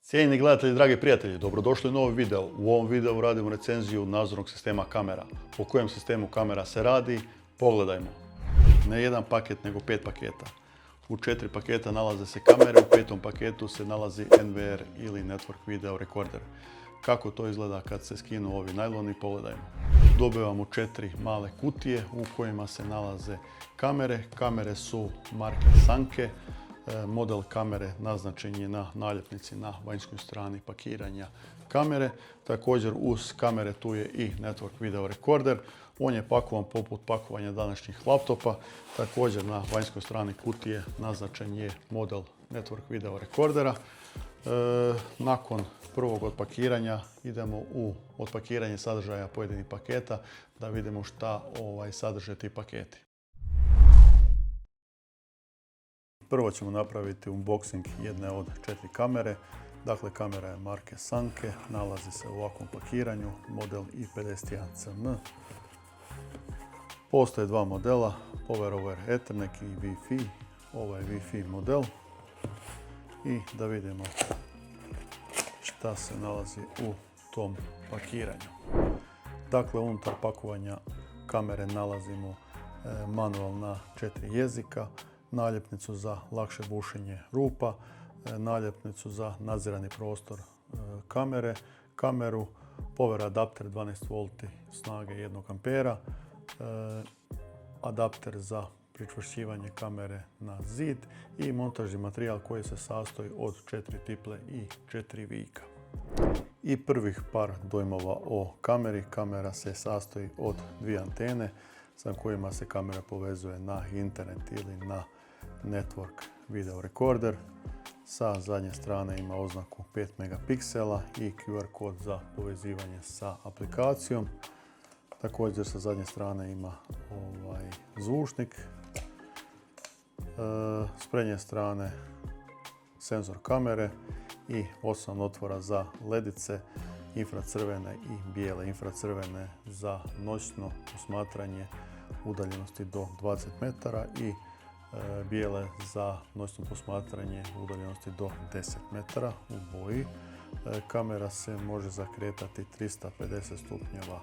Cijenjeni gledatelji, dragi prijatelji, dobrodošli u novi video. U ovom videu radimo recenziju nadzornog sistema kamera. O kojem sistemu kamera se radi, pogledajmo. Ne jedan paket, nego 5 paketa. U 4 paketa nalaze se kamere, u 5. paketu se nalazi NVR ili Network Video Recorder. Kako to izgleda kad se skinu ovi najloni, pogledajmo. Dobivamo 4 male kutije u kojima se nalaze kamere. Kamere su marke Sanke. Model kamere naznačen je na naljepnici na vanjskoj strani pakiranja kamere. Također uz kamere tu je i Network Video Recorder. On je pakovan poput pakovanja današnjih laptopa. Također na vanjskoj strani kutije naznačen je model Network Video Recordera. Nakon prvog odpakiranja idemo u odpakiranje sadržaja pojedinih paketa da vidimo šta sadrže ti paketi. Prvo ćemo napraviti unboxing jedne od 4 kamere. Dakle, kamera je marke Sanke, nalazi se u ovakvom pakiranju, model i51CM. Postoje dva modela, Power over Ethernet i Wi-Fi. Ovo je Wi-Fi model. I da vidimo šta se nalazi u tom pakiranju. Dakle, unutar pakovanja kamere nalazimo manual na 4 jezika, naljepnicu za lakše bušenje rupa, naljepnicu za nadzirani prostor kamere, kameru, power adapter 12 V snage 1 ampera, adapter za pričvršćivanje kamere na zid i montažni materijal koji se sastoji od 4 tiple i 4 vijka. I prvih par dojmova o kameri. Kamera se sastoji od 2 antene sa kojima se kamera povezuje na internet ili na Network Video Recorder. Sa zadnje strane ima oznaku 5 megapiksela i QR kod za povezivanje sa aplikacijom. Također sa zadnje strane ima zvučnik. S prednje strane senzor kamere i 8 otvora za ledice, infracrvene i bijele. Infracrvene za noćno posmatranje udaljenosti do 20 metara i bijele za noćno posmatranje udaljenosti do 10 metara u boji. Kamera se može zakretati 350 stupnjeva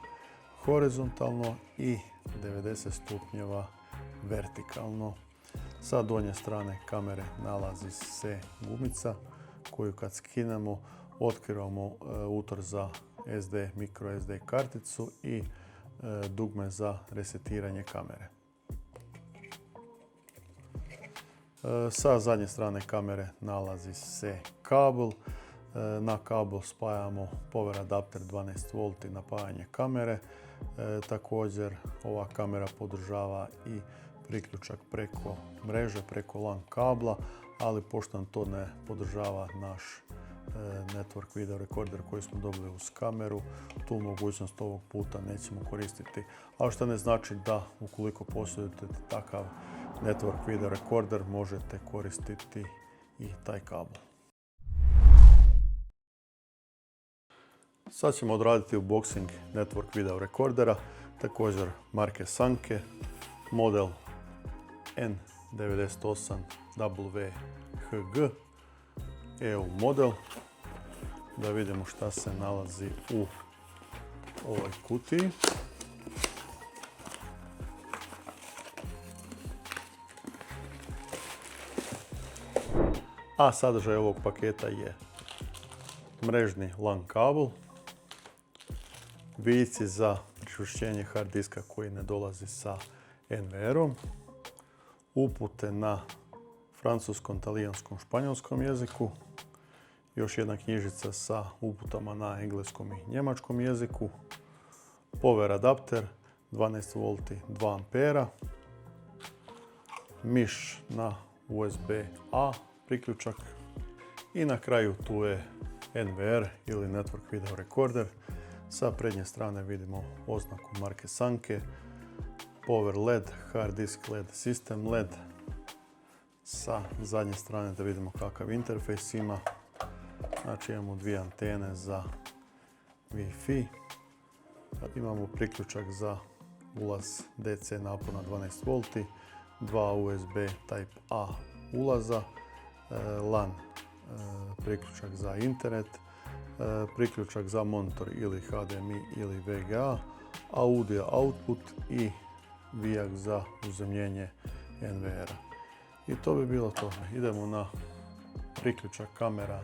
horizontalno i 90 stupnjeva vertikalno. Sa donje strane kamere nalazi se gumica koju kad skinemo otkrivamo utor za micro SD karticu i dugme za resetiranje kamere. Sa zadnje strane kamere nalazi se kabel. Na kabel spajamo power adapter 12 V napajanje kamere. Također ova kamera podržava i priključak preko mreže, preko LAN kabla, ali pošto nam to ne podržava naš Network Video Recorder koji smo dobili uz kameru, tu mogućnost ovog puta nećemo koristiti. Ali što ne znači da ukoliko posjedujete takav Network Video Recorder možete koristiti i taj kabel. Sad ćemo odraditi unboxing Network Video Recordera, također marke Sanke, model N98WHG, EU model. Da vidimo šta se nalazi u ovoj kutiji. A sadržaj ovog paketa je mrežni LAN kabel, vijci za pričvršćenje hard diska koji ne dolazi sa NVR-om, upute na francuskom, talijanskom, španjolskom jeziku, još jedna knjižica sa uputama na engleskom i njemačkom jeziku, power adapter 12 V 2 ampera, miš na USB-A priključak i na kraju tu je NVR ili Network Video Recorder. Sa prednje strane vidimo oznaku marke Sanke, Power LED, Hard Disk LED, System LED. Sa zadnje strane da vidimo kakav interfejs ima. Znači imamo 2 antene za Wi-Fi. Imamo priključak za ulaz DC napona 12 V, 2 USB Type A ulaza, LAN priključak za internet, priključak za monitor ili HDMI ili VGA, audio output i vijak za uzemljenje NVR-a. I to bi bilo to. Idemo na priključak kamera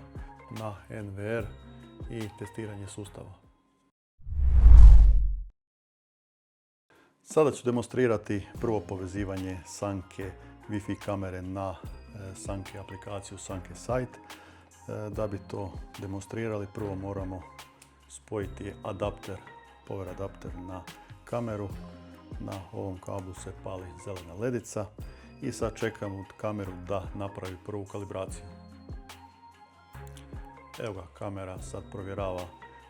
na NVR i testiranje sustava. Sada ću demonstrirati prvo povezivanje Sanke Wi-Fi kamere na Sanke aplikaciju Sanke Site. Da bi to demonstrirali, prvo moramo spojiti adapter, power adapter na kameru. Na ovom kablu se pali zelena ledica i sad čekamo kameru da napravi prvu kalibraciju. Evo ga, kamera sad provjerava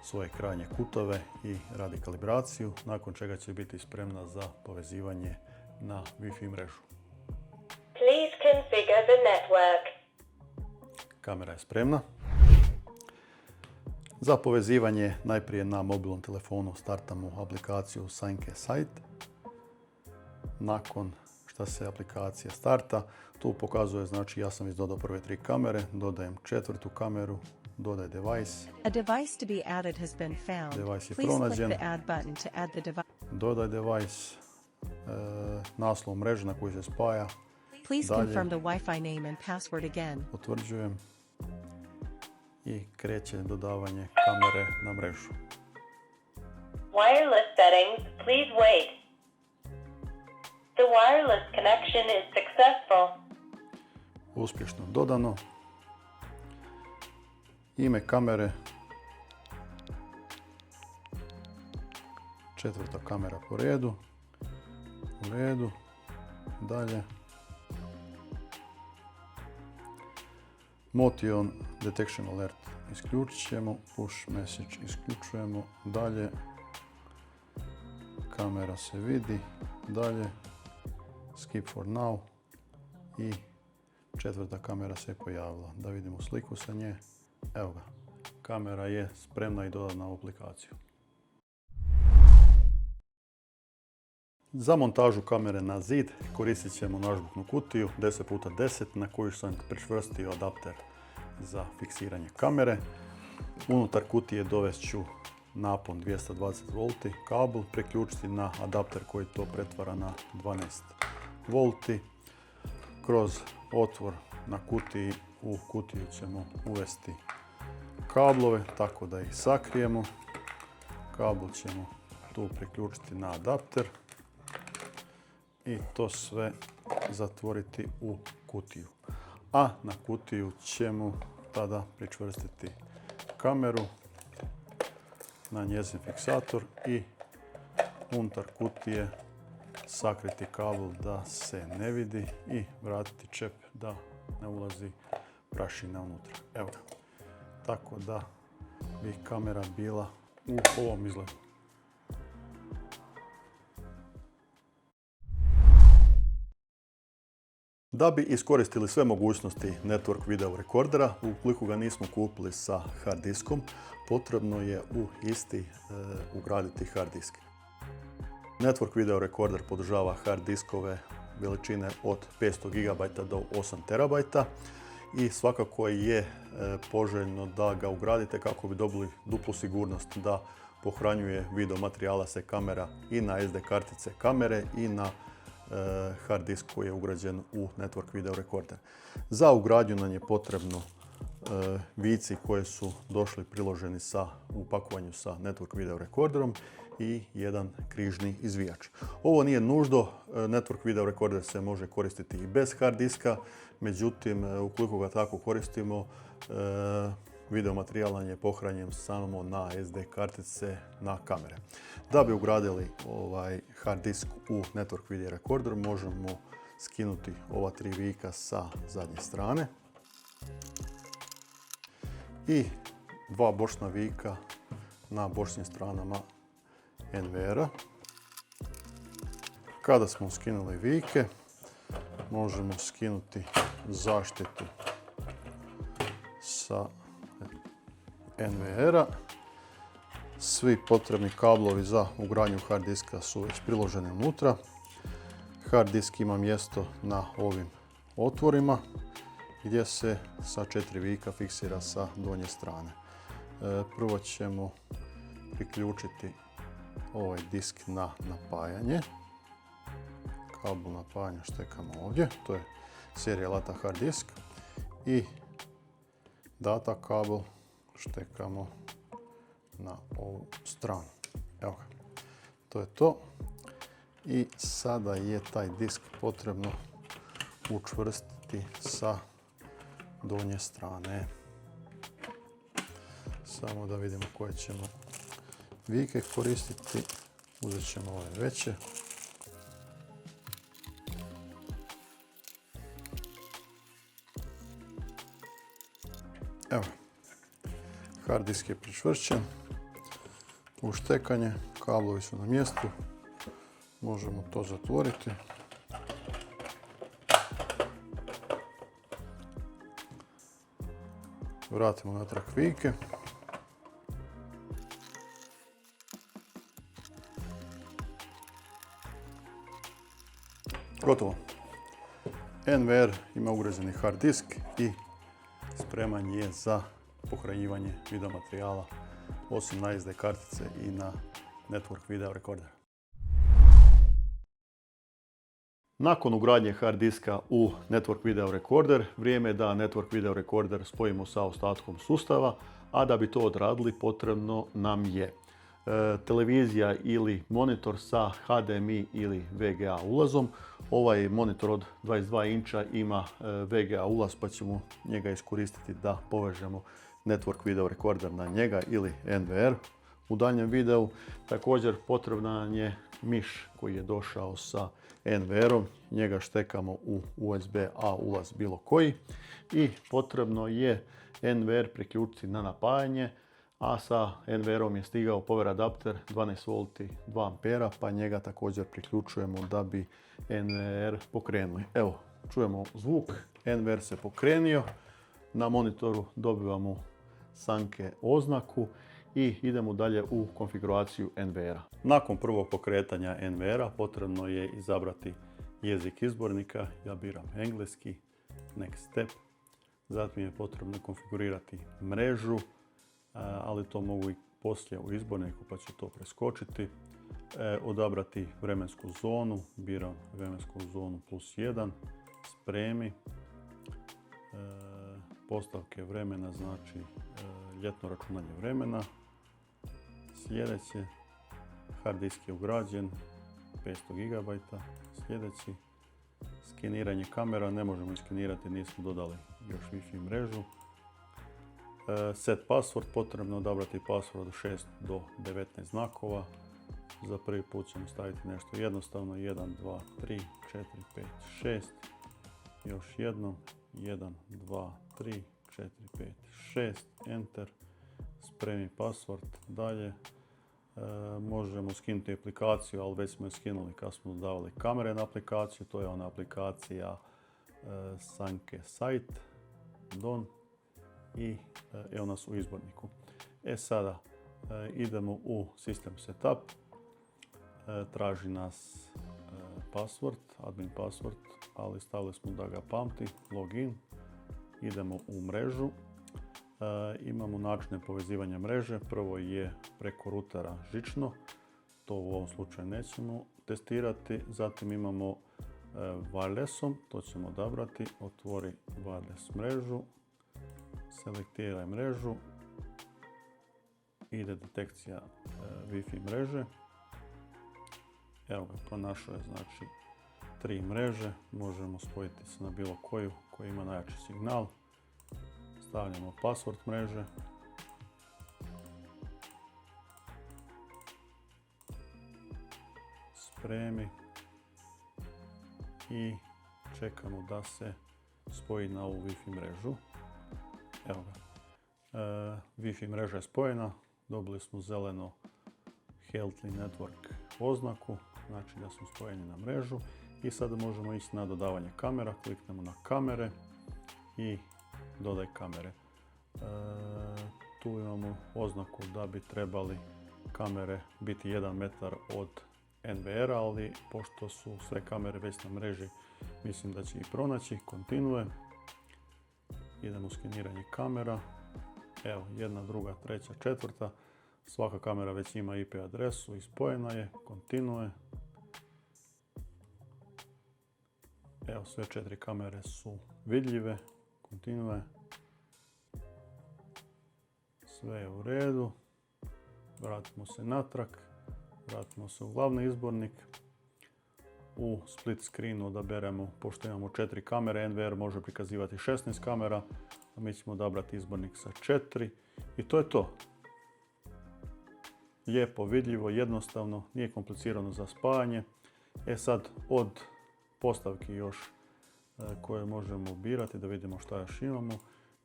svoje krajnje kutove i radi kalibraciju, nakon čega će biti spremna za povezivanje na Wi-Fi mrežu. Please configure the network. Kamera je spremna. Za povezivanje najprije na mobilnom telefonu startamo aplikaciju Sanke Site. Nakon što se aplikacija starta, tu pokazuje, znači ja sam izdodao prve 3 kamere, dodajem 4. kameru, dodaj device. A device to be added has been found. Device je Please click pronađen. the add button to add the device. Dodaj device, naslov mreže na koji se spaja. Please Dalje. confirm the Wi-Fi name and password again. Potvrđujem i kreće dodavanje kamere na mrežu. Wireless settings, please wait. The wireless connection is successful. Uspješno dodano. Ime kamere. 4. kamera po redu. U redu. Dalje. Motion Detection Alert isključit ćemo. Push message isključujemo. Dalje. Kamera se vidi. Dalje. Skip for now. I 4. kamera se pojavila. Da vidimo sliku sa nje. Evo ga. Kamera je spremna i dodana u aplikaciju. Za montažu kamere na zid koristit ćemo nažbuknu kutiju 10x10 na koju sam pričvrstio adapter za fiksiranje kamere. Unutar kutije dovest ću napon 220 V kabel, priključiti na adapter koji to pretvara na 12 V. Kroz otvor na kutiji u kutiju ćemo uvesti kablove tako da ih sakrijemo. Kabel ćemo tu priključiti na adapter i to sve zatvoriti u kutiju. A na kutiju ćemo tada pričvrstiti kameru na njezin fiksator i unutar kutije sakriti kabel da se ne vidi i vratiti čep da ne ulazi prašina unutra. Evo ga. Tako da bi kamera bila u ovom izgledu. Da bi iskoristili sve mogućnosti network video rekordera, ukoliko ga nismo kupili sa hard diskom, potrebno je u isti ugraditi hard disk. Network video rekorder podržava hard diskove veličine od 500 GB do 8 TB i svakako je poželjno da ga ugradite kako bi dobili duplu sigurnost da pohranjuje video materijala se kamera i na SD kartice kamere i na hard disk koji je ugrađen u network video rekorder. Za ugradnju nam je potrebno vici koje su došli priloženi u pakovanju sa network video rekorderom i jedan križni izvijač. Ovo nije nužno, network video rekorder se može koristiti i bez hard diska, međutim ukoliko ga tako koristimo, video materijal nam je pohranjen samo na SD kartice na kamere. Da bi ugradili ovaj hard disk u network video rekorder možemo skinuti ova 3 vika sa zadnje strane i 2 bočna vika na bočnim stranama NVR-a. Kada smo skinuli vike, možemo skinuti zaštitu sa NVR-a. Svi potrebni kablovi za ugradnju hard diska su već priloženi unutra. Hard disk ima mjesto na ovim otvorima gdje se sa 4 vika fiksira sa donje strane. Prvo ćemo priključiti ovaj disk na napajanje. Kabel napajanja štekamo ovdje, to je serija LATA hard disk. I data kabel štekamo na ovu stranu. Evo ga, to je to. I sada je taj disk potrebno učvrstiti sa donje strane. Samo da vidimo koje ćemo vike koristiti. Uzet ćemo ove veće. Evo, hard disk je pričvršćen. Uštekanje, kablovi su na mjestu. Možemo to zatvoriti. Vratimo natrag vike. Gotovo. NVR ima ugrađeni hard disk i spreman je za pohranjivanje video materijala, osim na SD kartice i na Network Video Recorder. Nakon ugradnje hard diska u Network Video Recorder, vrijeme je da Network Video Recorder spojimo sa ostatkom sustava, a da bi to odradili potrebno nam je televizija ili monitor sa HDMI ili VGA ulazom. Ovaj monitor od 22 inča ima VGA ulaz, pa ćemo njega iskoristiti da povežemo Network Video Recorder na njega ili NVR u daljnjem videu. Također potrebna nam je miš koji je došao sa NVR-om, njega štekamo u USB-A ulaz bilo koji i potrebno je NVR priključiti na napajanje, a sa NVR-om je stigao power adapter 12 V 2 A, pa njega također priključujemo da bi NVR pokrenuli. Evo, čujemo zvuk, NVR se pokrenio, na monitoru dobivamo Sanke oznaku i idemo dalje u konfiguraciju NVR-a. Nakon prvog pokretanja NVR-a potrebno je izabrati jezik izbornika. Ja biram engleski, next step. Zatim je potrebno konfigurirati mrežu, ali to mogu i poslije u izborniku pa ću to preskočiti. Odabrati vremensku zonu, biram vremensku zonu +1, spremi. Postavke vremena, znači ljetno računanje vremena. Sljedeće, hard disk je ugrađen, 500 GB. Sljedeći, skeniranje kamera, ne možemo iskenirati, nismo dodali još Wi-Fi mrežu. Set password, potrebno odabrati password od 6 do 19 znakova. Za prvi put ćemo staviti nešto jednostavno, 1, 2, 3, 4, 5, 6. Još jednom, 1, 2, 3, 4, 5, 6, enter, spremi password, dalje. Možemo skinuti aplikaciju, ali već smo je skinuli kad smo dodavali kamere na aplikaciju, to je ona aplikacija Sanke Site, done i evo nas u izborniku. Sada idemo u System Setup, traži nas password, admin password, ali stavili smo da ga pamti, login, idemo u mrežu. Imamo načine povezivanja mreže, prvo je preko rutera žično, to u ovom slučaju nećemo testirati, zatim imamo wirelessom, to ćemo odabrati, otvori wireless mrežu, selektiraj mrežu, ide detekcija Wi-Fi mreže, evo ga, pronašao je znači 3 mreže, možemo spojiti se na bilo koju koja ima najjači signal. Stavljamo password mreže. Spremi. I čekamo da se spoji na ovu Wi-Fi mrežu. Evo ga. Wi-Fi mreža je spojena. Dobili smo zeleno Healthy Network oznaku. Znači da smo spojeni na mrežu. I sada možemo ići na dodavanje kamera. Kliknemo na kamere i dodaj kamere. Tu imamo oznaku da bi trebali kamere biti 1 metar od NVR-a, ali pošto su sve kamere već na mreži, mislim da će ih pronaći. Continue. idemo u skeniranje kamera. Evo, jedna, druga, treća, četvrta. Svaka kamera već ima IP adresu i spojena je, kontinue. Evo, sve 4 kamere su vidljive, kontinue. Sve je u redu. Vratimo se natrag, vratimo se u glavni izbornik. U split screenu odaberemo, pošto imamo 4 kamere, NVR može prikazivati 16 kamera, a mi ćemo odabrati izbornik sa 4 i to je to. Lijepo, vidljivo, jednostavno, nije komplicirano za spajanje. Sad od postavki još koje možemo birati, da vidimo šta još imamo.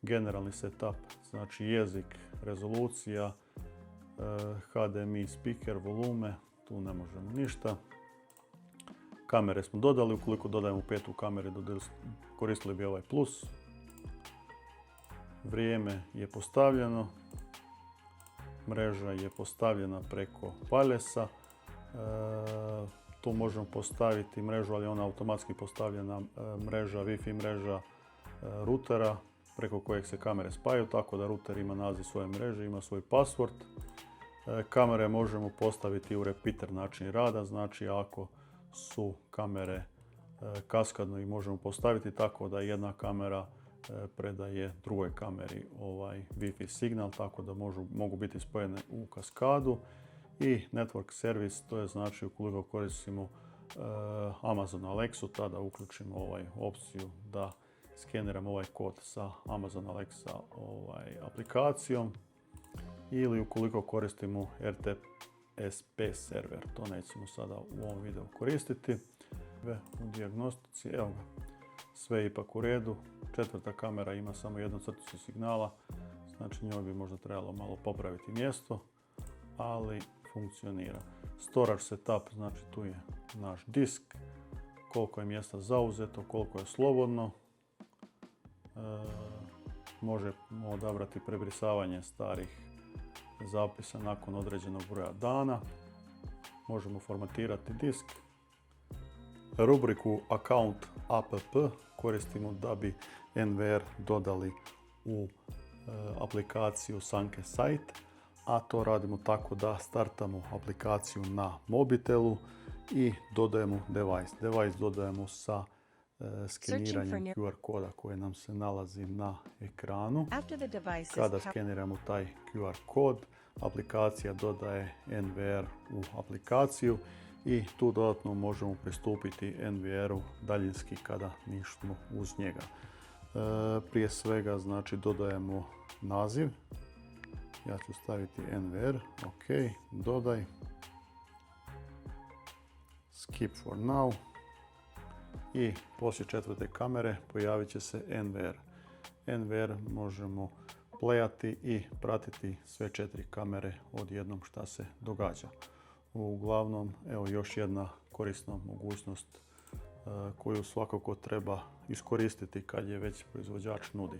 Generalni setup, znači jezik, rezolucija, HDMI, speaker, volume, tu ne možemo ništa. Kamere smo dodali, ukoliko dodajemo 5. kameru koristili bi ovaj plus. Vrijeme je postavljeno. Mreža je postavljena preko wirelessa. Tu možemo postaviti mrežu, ali ona automatski postavljena mreža, Wi-Fi mreža rutera preko kojeg se kamere spajaju, tako da ruter ima naziv svoje mreže, ima svoj password. Kamere možemo postaviti u repeater način rada, znači ako su kamere kaskadno ih možemo postaviti tako da jedna kamera predaje drugoj kameri Wi-Fi signal, tako da mogu biti spojene u kaskadu. I network service, to je znači ukoliko koristimo Amazon Alexu, tada uključimo opciju da skeniramo ovaj kod sa Amazon Alexa aplikacijom, ili ukoliko koristimo RTSP server, to nećemo sada u ovom videu koristiti. U dijagnostici, evo ga, sve je ipak u redu. 4. kamera ima samo jednu crticu signala, znači njoj bi možda trebalo malo popraviti mjesto, ali funkcionira. Storage setup, znači tu je naš disk, koliko je mjesta zauzeto, koliko je slobodno. Možemo odabrati prebrisavanje starih zapisa nakon određenog broja dana. Možemo formatirati disk. Rubriku Account app koristimo da bi NVR dodali u aplikaciju Sanke Site, a to radimo tako da startamo aplikaciju na mobitelu i dodajemo device. Device dodajemo sa skeniranjem QR koda koji nam se nalazi na ekranu. Kada skeniramo taj QR kod, aplikacija dodaje NVR u aplikaciju i tu dodatno možemo pristupiti NVR-u daljinski kada ništa uz njega. Prije svega znači dodajemo naziv. Ja ću staviti NVR, ok, dodaj, skip for now i poslije 4. kamere pojavit će se NVR. NVR možemo playati i pratiti sve 4 kamere odjednom šta se događa. Uglavnom, evo još jedna korisna mogućnost koju svakako treba iskoristiti kad je već proizvođač nudi.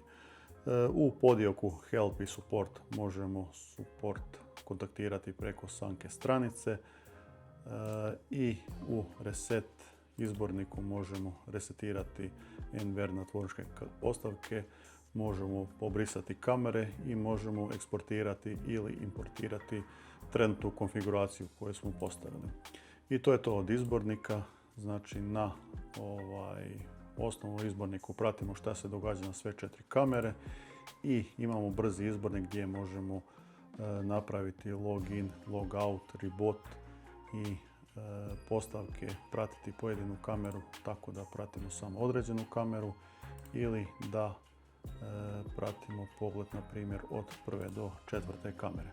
U podioku Help i Support možemo support kontaktirati preko Sanke stranice i u Reset izborniku možemo resetirati NVR na tvorničke postavke, možemo pobrisati kamere i možemo eksportirati ili importirati trenutnu konfiguraciju koju smo postavili. I to je to od izbornika, znači na osnovnom izborniku pratimo šta se događa na sve 4 kamere i imamo brzi izbornik gdje možemo napraviti login, logout, reboot i postavke, pratiti pojedinu kameru tako da pratimo samo određenu kameru ili da pratimo pogled na primjer od 1. do 4. kamere.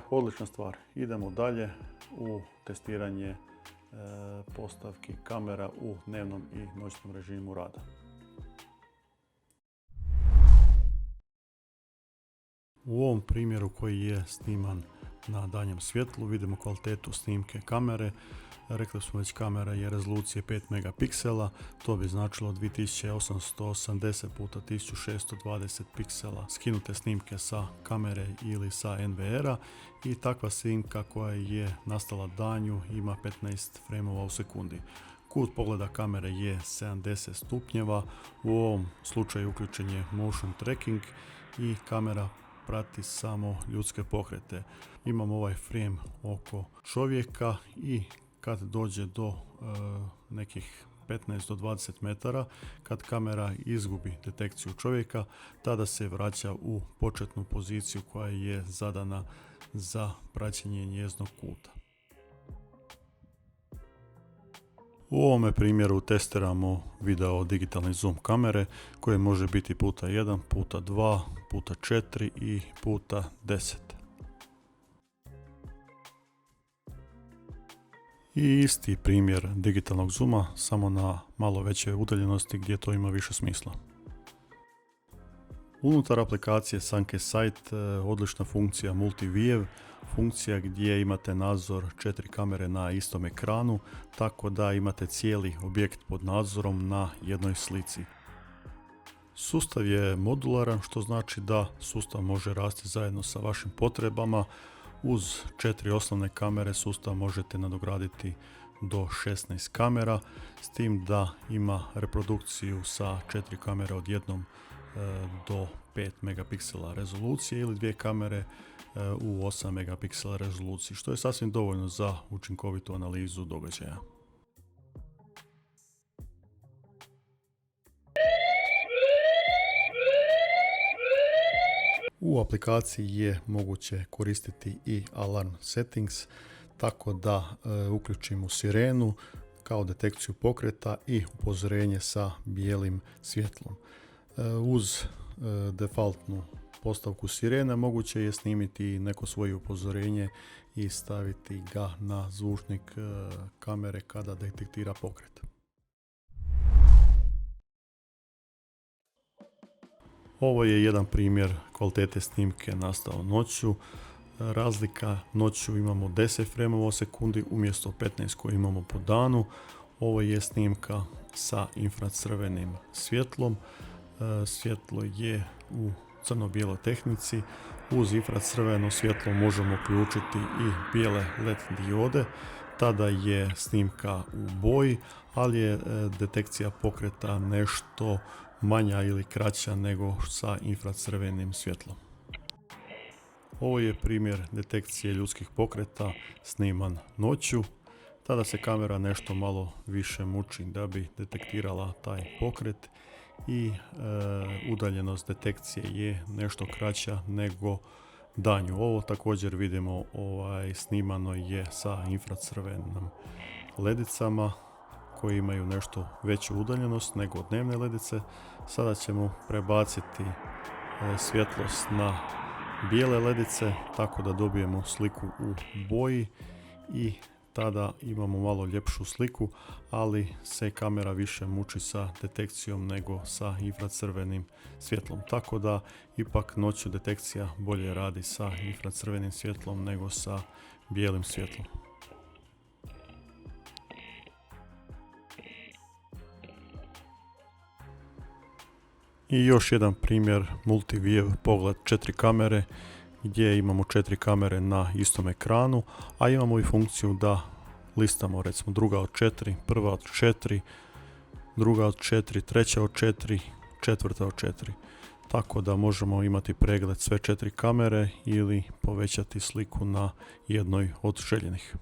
Odlična stvar. Idemo dalje u testiranje postavki kamera u dnevnom i noćnom režimu rada. U ovom primjeru koji je sniman na danjem svjetlu vidimo kvalitetu snimke kamere. Rekli smo već kamera je rezolucije 5 megapiksela, to bi značilo 2880 x 1620 piksela skinute snimke sa kamere ili sa NVR-a i takva snimka koja je nastala danju ima 15 frameova u sekundi. Kut pogleda kamere je 70 stupnjeva, u ovom slučaju uključen je motion tracking i kamera prati samo ljudske pokrete. Imamo ovaj frame oko čovjeka i kad dođe do nekih 15 do 20 metara, kad kamera izgubi detekciju čovjeka, tada se vraća u početnu poziciju koja je zadana za praćenje njezinog kuta. U ovome primjeru testiramo video digitalni zoom kamere koje može biti puta 1, puta 2, puta 4 i puta 10. I isti primjer digitalnog zooma, samo na malo veće udaljenosti gdje to ima više smisla. Unutar aplikacije Sunke Sight odlična funkcija Multi-View, funkcija gdje imate nadzor 4 kamere na istom ekranu, tako da imate cijeli objekt pod nadzorom na jednoj slici. Sustav je modularan, što znači da sustav može rasti zajedno sa vašim potrebama. Uz 4 osnovne kamere sustav možete nadograditi do 16 kamera, s tim da ima reprodukciju sa 4 kamere od 1 do 5 megapiksela rezolucije ili 2 kamere u 8 megapiksela rezoluciji, što je sasvim dovoljno za učinkovitu analizu događaja. U aplikaciji je moguće koristiti i alarm settings, tako da uključimo sirenu kao detekciju pokreta i upozorenje sa bijelim svjetlom. Uz defaultnu postavku sirene moguće je snimiti neko svoje upozorenje i staviti ga na zvučnik kamere kada detektira pokret. Ovo je jedan primjer kvalitete snimke nastao noću. Razlika noću imamo 10 frame u sekundi umjesto 15 koje imamo po danu. Ovo je snimka sa infracrvenim svjetlom. Svjetlo je u crno-bijeloj tehnici. Uz infracrveno svjetlo možemo uključiti i bijele LED diode. Tada je snimka u boji, ali je detekcija pokreta nešto manja ili kraća nego sa infracrvenim svjetlom. Ovo je primjer detekcije ljudskih pokreta sniman noću. Tada se kamera nešto malo više muči da bi detektirala taj pokret i udaljenost detekcije je nešto kraća nego danju. Ovo također vidimo snimano je sa infracrvenim ledicama koji imaju nešto veću udaljenost nego dnevne ledice. Sada ćemo prebaciti svjetlost na bijele ledice tako da dobijemo sliku u boji i tada imamo malo ljepšu sliku, ali se kamera više muči sa detekcijom nego sa infracrvenim svjetlom. Tako da ipak noću detekcija bolje radi sa infracrvenim svjetlom nego sa bijelim svjetlom. I još jedan primjer Multi-View pogled 4 kamere gdje imamo 4 kamere na istom ekranu, a imamo i funkciju da listamo recimo druga od 4, prva od 4, druga od 4, treća od 4, četvrta od 4. Tako da možemo imati pregled sve 4 kamere ili povećati sliku na jednoj od željenih.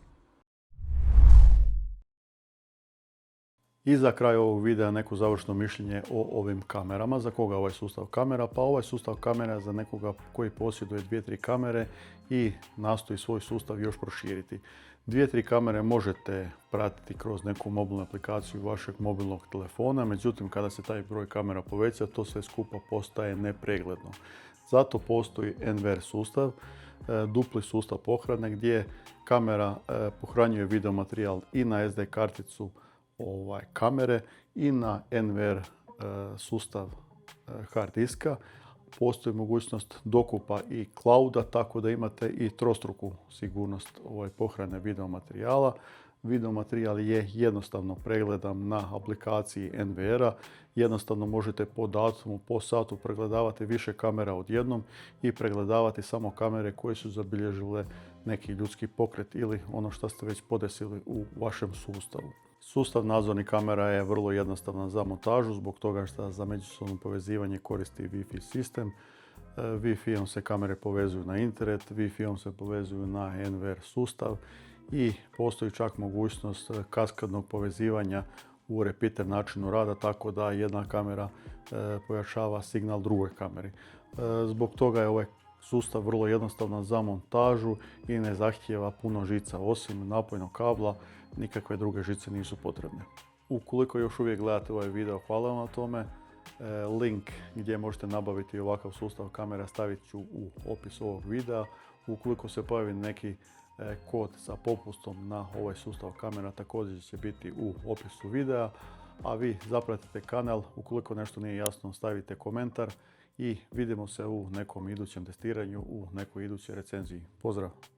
I za kraj ovog videa neko završno mišljenje o ovim kamerama. Za koga ovaj sustav kamera? Pa ovaj sustav kamera za nekoga koji posjeduje 2-3 kamere i nastoji svoj sustav još proširiti. 2-3 kamere možete pratiti kroz neku mobilnu aplikaciju vašeg mobilnog telefona, međutim kada se taj broj kamera poveća, to sve skupa postaje nepregledno. Zato postoji NVR sustav, dupli sustav pohrane gdje kamera pohranjuje video materijal i na SD karticu kamere i na NVR sustav hard diska. Postoji mogućnost dokupa i clouda, tako da imate i trostruku sigurnost pohrane video materijala. Video materijal je jednostavno pregledan na aplikaciji NVR-a. Jednostavno možete po datumu, po satu pregledavati više kamera odjednom i pregledavati samo kamere koje su zabilježile neki ljudski pokret ili ono što ste već podesili u vašem sustavu. Sustav nadzornih kamera je vrlo jednostavan za montažu zbog toga što za međusobno povezivanje koristi Wi-Fi sistem. Wi-Fi-om se kamere povezuju na internet, Wi-Fi-om se povezuju na NVR sustav i postoji čak mogućnost kaskadnog povezivanja u repeater načinu rada, tako da jedna kamera pojačava signal drugoj kameri. Zbog toga je ovaj sustav vrlo jednostavan za montažu i ne zahtijeva puno žica, osim napojnog kabla, nikakve druge žice nisu potrebne. Ukoliko još uvijek gledate ovaj video, hvala vam na tome. Link gdje možete nabaviti ovakav sustav kamera stavit ću u opis ovog videa. Ukoliko se pojavi neki kod sa popustom na ovaj sustav kamera, također će biti u opisu videa. A vi zapratite kanal, ukoliko nešto nije jasno stavite komentar i vidimo se u nekom idućem testiranju, u nekoj idućoj recenziji. Pozdrav!